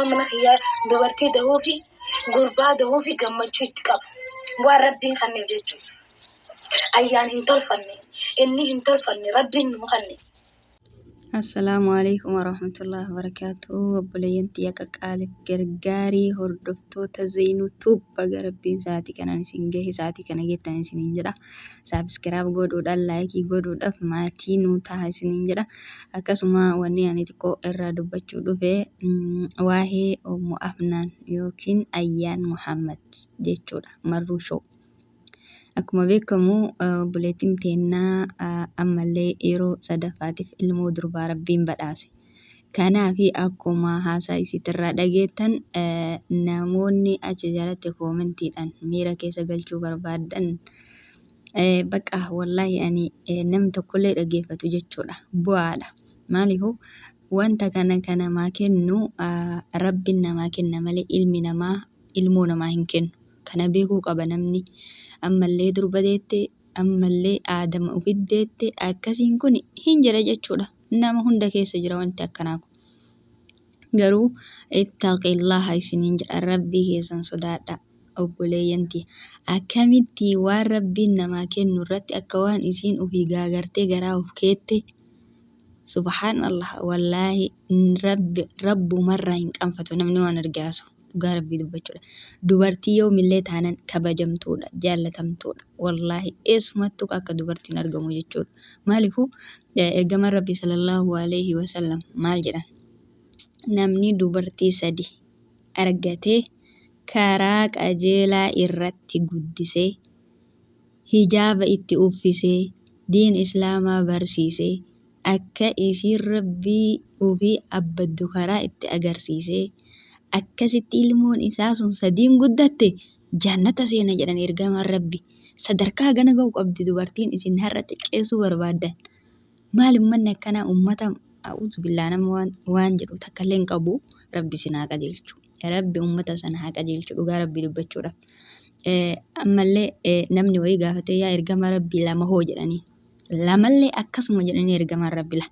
abbaan mana kiyyaa dubartii dahuu fi gurbaa dahuu fi gammachuu itti qaba. Waan rabbiin kanneef jechuudha. Ayyaan hin tolfanne, inni hin tolfanne rabbiin nu kanne. Assalamualaikum warahmatullahi wabarakatuh. Obboleeyyan xiyya qaqqaaliif gargaarii hordoftoota Zeenuutuub baga rabbiin sa'aatii kanaan isin gahe sa'aatii kana geettan isiniin jedha. Saabskiraayib godhuudhaan laayikii godhuudhaaf maatii nuu ta'a isiniin jedha. Akkasuma wanni ani xiqqoo irraa dubbachuu dhufe waa'ee Ummu Afnaan yookiin Ayyaan Muhammad jechuudha. Marruu shoo. Akkuma beekamu obboleettiin teennaa ammallee yeroo sadaffaatiif ilmoo durbaa rabbiin badhaase. Kanaaf akkuma haasaa isiitirraa dhageettan namoonni achi jalatti koomentiidhaan miira keessa galchuu barbaadan baqa wallaahi ani namni tokkollee dhageeffatu jechuudha. Bu'aadha. Maaliifuu wanta kana namaa kennu rabbiin namaa kenna malee ilmi namaa ilmoo namaa hin kennu. Kana beekuu qaba namni. Ammallee durba deette, ammallee aadama ufit deette akkasiin kun hin jira jechuudha. Nama hunda keessa jira wanti akkanaa kun. Garuu ittaqillaha isiniin jedha rabbii keessan sodaadha obboleeyyanti. Akkamitti waan rabbiin namaa kennu irratti akka waan isiin ofii gaagartee garaa of keette subhaanallah wallaahi rabbumarraa hin qaanfatu namni waan argaasu. Dhugaa rabbii dubbachuudha. Dubartii yoomillee taanan kabajamtuudha, jaallatamtuudha. Wallaahi eessumattuu akka dubartiin argamu jechuudha. Maaliifuu ergama rabbii sallallahu alaihi wasallam maal jedhan? Namni dubartii sadi argatee karaa qajeelaa irratti guddisee hijaaba itti uffisee diin islaamaa barsiisee akka isiin rabbii ofii abbaddu karaa itti agarsiisee akkasitti ilmoon isaa sun sadiin guddatte jannata seena jedhan ergamaan rabbi. Sadarkaa gana ga'u qabdi dubartiin isin har'a xiqqeessuu barbaaddan. Maal ummanni akkanaa ummata a'uuzu billaa nama waan jedhu takkallee hin qabu rabbi isin haa qajeelchu. Rabbi ummata sana haa qajeelchu dhugaa rabbii dubbachuudhaaf. Ammallee namni wayii gaafatee yaa ergama rabbii lama hoo jedhanii. Lamallee akkasuma jedhanii ergamaan rabbi la.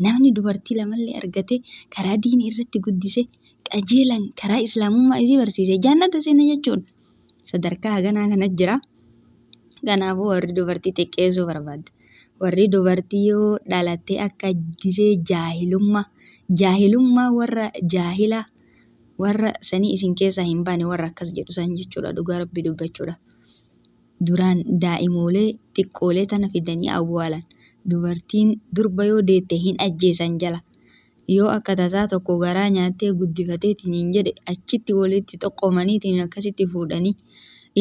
Namni dubartii lamallee argate karaa diinii irratti guddise qajeelan karaa islaamummaa isii barsiise jannata seena jechuudha. Sadarkaa haganaa kanatti jira. Kanaafuu warri dubartii xiqqeessuu barbaadda. Warri dubartii yoo dhalattee akka gisee jaahilummaa warra jaahila warra sanii isin keessaa hin baane warra akkas jedhu san jechuudha dhugaa rabbii dubbachuudha. Duraan daa'imoolee xiqqoolee tana fidanii awwaalan. Dubartiin durba yoo deette hin ajjeesan jala. Yoo akka tasaa tokko garaa nyaattee guddifateetiin hin jedhe achitti walitti xoqqoomaniitiin akkasitti fuudhanii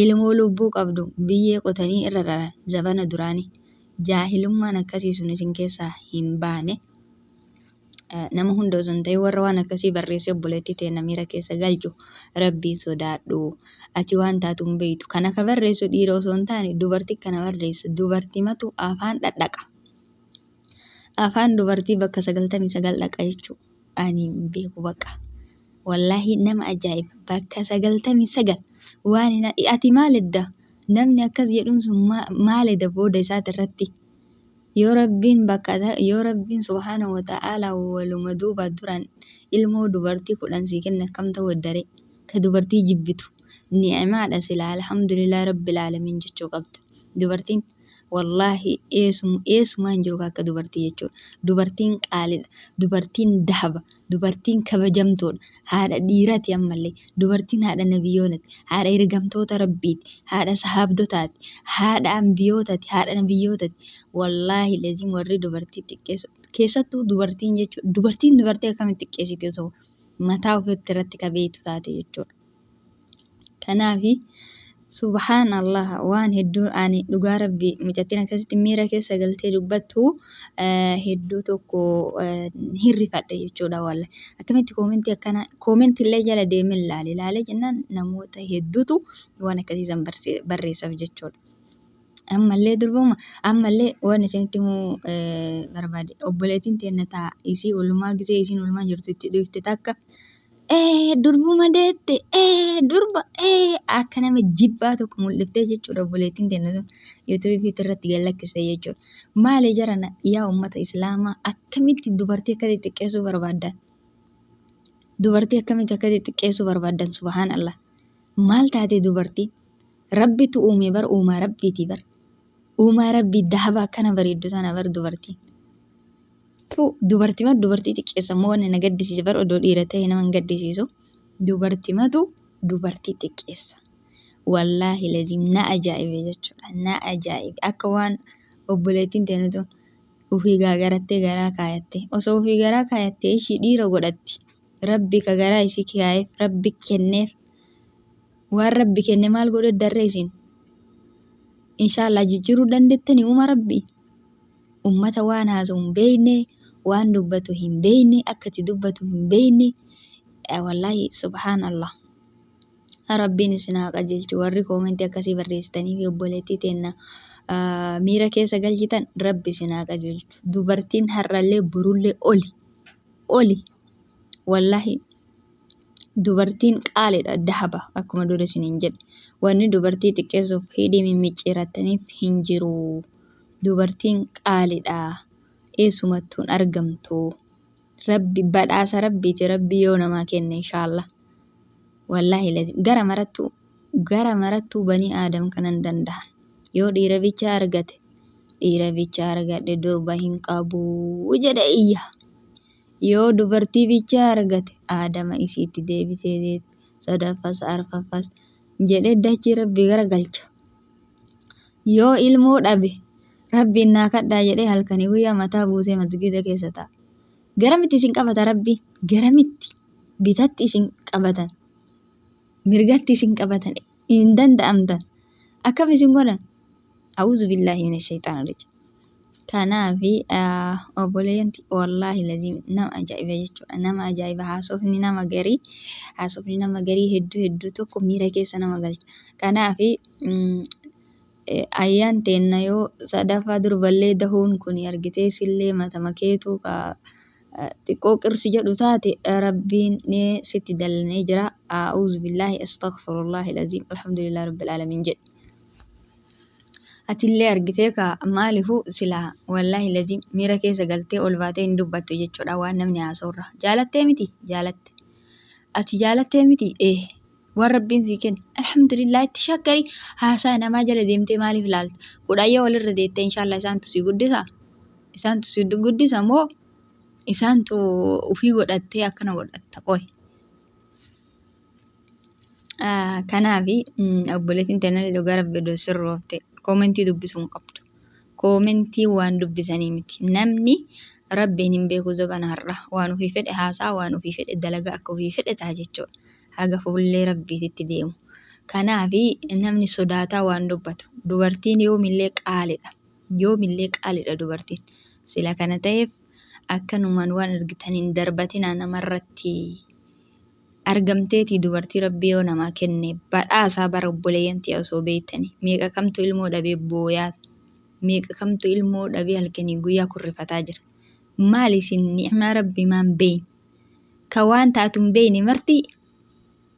ilmoo lubbuu qabdu biyyee qotanii irra raran zabana duraanii. Jaahilummaan akkasii sun isin keessaa hin baane. Nama hunda osoo hin ta'in warra waan akkasii barreessee obboleettii ta'e miira keessa galchu rabbii sodaadhu. Ati waan taatu hin beektu. Kan akka barreessu dhiira osoo hin taane dubartii kana barreessa. Dubartimatu afaan dhadhaqa. Afaan dubartii bakka 99 dhaqa jechuudha. Ani hin beeku baqa. Wallaahi nama ajaa'iba bakka 99 waan ati maal edda namni akkas jedhuun sun maal edda booda isaati irratti yoo rabbiin subhaanahu wa ta'aalaa waluma duuba duraan ilmoo dubartii 10 sii kenna akkam ta'u eddaree ka dubartii jibbitu ni'amaadha silaa alhamdulillah rabbil aalamiin jechuu qabda. Dubartiin wallaahi eessumaa hin jiru akka dubartii jechuudha. Dubartiin qaalidha. Dubartiin dahaba. Dubartiin kabajamtuudha. Haadha dhiiraati ammallee. Dubartiin haadha nabiyyoonati. Haadha ergamtoota rabbiiti. Haadha sahaabdotaati. Haadha ambiyyootati. Haadha nabiyyootati. Wallaahi laziim warri dubartii xiqqeessu. Keessattuu dubartiin jechuudha. Dubartiin dubartii akkamitti xiqqeessiti osoo mataa ofiitti irratti qabeetu taate jechuudha. Kanaafi subhaanallah waan hedduu ani dhugaa rabbii mucattiin akkasitti miira keessa galtee dubbattu hedduu tokko hirrifadhe jechuudha walla. Akkamitti koomentii illee jala deemee ilaalee jennaan namoota hedduutu waan akkasiisan barreessaaf jechuudha. Ammallee waan isinitti himuu barbaade obboleettiin teenya ta'a isii oolmaa gisee isiin oolmaa jirtu itti dhufte takka durbuma deette durba akka nama jibbaa tokko mul'iftee jechuudha obboleettiin teenya sun yuutuubii irratti gallakkiste jechuudha. Maali jarana yaa uummata islaamaa akkamitti dubartii akkasii xiqqeessuu barbaaddan? Dubartii akkamitti akka xixiqqeessuu barbaadan subhaanallah. Maal taate dubartiin? Rabbitu uume bar uumaa rabbiiti bar. Uumaa rabbii dahaba akkana bareeddu tana bar dubartiin. Dubartii xiqqeessa moo wanni na gaddisiise bar odoo dhiira ta'e nama hin gaddisiisu. Dubartimatu dubartii xiqqeessa. Wallaahi laziim na ajaa'ibe jechuudha. Na ajaa'ibe akka waan obboleettiin ta'e nuti ofii gaagarattee garaa kaayatte. Osoo ofii garaa kaayattee ishii dhiira godhatti. Rabbi ka garaa isii kaayeef rabbi kenneef. Waan rabbi kenne maal godhe darree isin? Inshaallah jijjiiruu dandeettanii uuma rabbii. Ummata waan haasa'u hin beekne, waan dubbatu hin beekne, akkati dubbatu hin beekne. Wallaahi subhaanallah. Rabbiin isin haa qajeelchu. Warri koomentii akkasii barreessitanii fi obboleettii teenna miira keessa galchitan rabbi isin haa qajeelchu. Dubartiin har'allee borullee oli. Wallaahi dubartiin qaaliidha dahaba akkuma dura isiniin jedhe. Wanni dubartii xiqqeessuuf hidhii mimmiicciirattaniif hin jiru. Dubartiin qaaliidha. Eessumattuun argamtu. Rabbi badhaasa rabbiiti. Rabbi yoo namaa kenne inshaallah. Wallaahi gara marattuu banii aadam kanan danda'an. Yoo dhiira bicha argate durba hin qabu jedhe iyya. Yoo dubartii bicha argate aadama isiitti deebisee sadaffas arfaffas jedhee dachii rabbi gara galcha. Yoo ilmoo dhabe rabbiin naa kadhaa jedhee halkanii guyyaa mataa buusee masgida keessa ta'a. Garamitti isin qabata rabbi? Garamitti? Bitatti isin qabatan. Mirgatti isin qabatan. Hin danda'amtan. Akkam isin godhan? A'uuzu billaahi minash shayxaanir rajiim. Kanaafi obboleeyyanti wallaahi laziim nama ajaa'iba jechuudha. Nama ajaa'iba haasofni nama garii hedduu tokko miira keessa nama galcha. Kanaafi ayyaan teenna yoo sadaffaa durballee dahuun kun argitee sillee matama keetu xiqqoo qirsi jedhu taate rabbiin sitti dallanee jira. A'uuzu billaahi astaghfirullaahi laziim alhamdulillaahi rabbil aalamiin jedhe. Atillee argitee maaliifuu silaa wallaahi laziim miira keessa galtee ol baatee hin dubbattu jechuudha waan namni haasa'urra. Jaalattee miti? Jaalatte. Ati jaalattee miti? Waan rabbiin sii kenne. Alhamdulillah itti shakkari haasaa namaa jala deemtee maaliif ilaalta? Kudhayyoo walirra deettee inshaallah isaantu si guddisa? Isaantu si guddisa moo isaantu ofii godhattee akkana godhatta qoy. Kanaafi obboleettiin teenna dhugaa rabbi iddoo sirroofte. Koomentii dubbisuun qabdu. Koomentii waan dubbisanii miti. Namni rabbiin hin beeku zabana har'a. Waan ofii fedhe haasaa, waan ofii fedhe dalagaa akka ofii fedhe ta'a jechuudha. Haga fuullee rabbiititti deemu. Kanaafi namni sodaataa waan dubbatu. Dubartiin yoomillee qaaliidha dubartiin. Sila kana ta'eef akkanumaan waan argitaniin darbatinaa namarratti argamteeti dubartii rabbii yoo namaa kenne badhaasaa bara obboleeyyantii osoo beektanii. Meeqa kamtu ilmoo dhabee booyaa, meeqa kamtu ilmoo dhabee halkanii guyyaa kurrifataa jira. Maali isin ni'maa rabbii maan beeyne? Ka waan taatu hin beeyne marti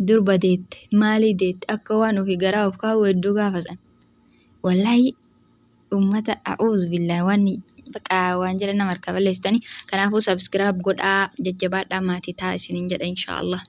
durba deette maalii deette akka waan ofii garaa of kaa'u hedduu gaafasan. Wallaahi ummata a'uuzu billaahi waan jedhan nama harka balleessitanii. Kanaafuu sabskiraayib godhaa jajjabaadhaa maatii ta'a isiniin jedha inshaallah.